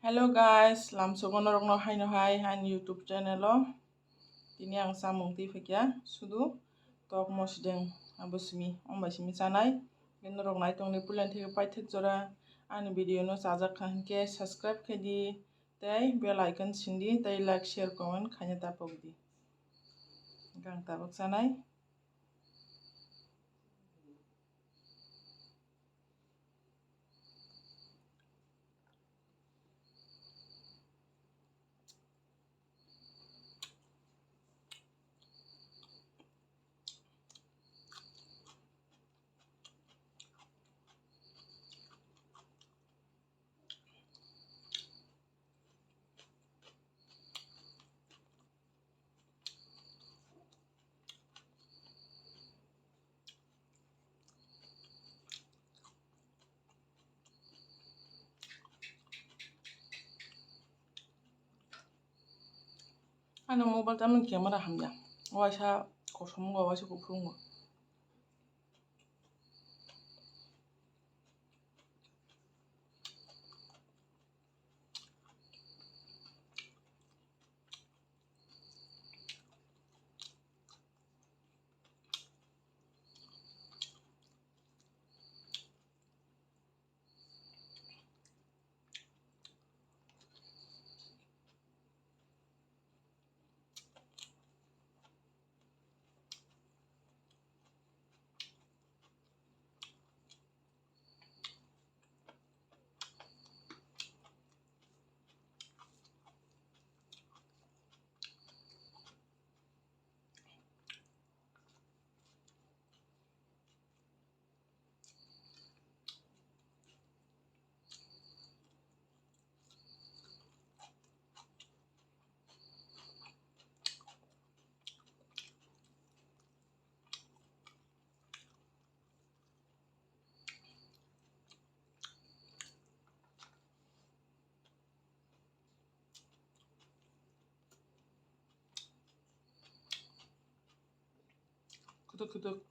Hello guys, lamsogon rokno haino hai han YouTube channel o. Tini ang samung ti fikya sudu tok mosdeng abusmi ombasimi sanai. Gino rok nai tongni pulen thik pai thik jora ani video no sajak khanke subscribe khedi tei bell icon sindi tei like share comment khanya tapok di. Gang tabok sanai. Ano mobile tamen camera hamya. Waisa kosom go waisa kupung go. Kutuk.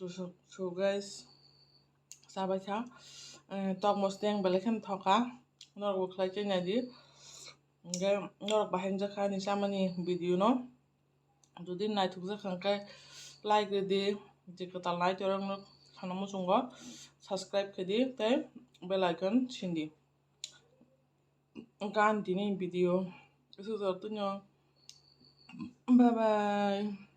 So guys जाबाय था टक मस्तें बेलेखन थका नरक बख्लाय चैनादि ओमफ्राय नरक बाहायनो जाखा निसामानि video न जुदि नायथुक जाखांखाय लाइक रेडि जेखौ दालाय तरंग खाना मुसुंग सब्सक्राइब कदी ते बेल आइकन छिंदी गान दिनी भिडिअ इसो जरतुन्यो बाय बाय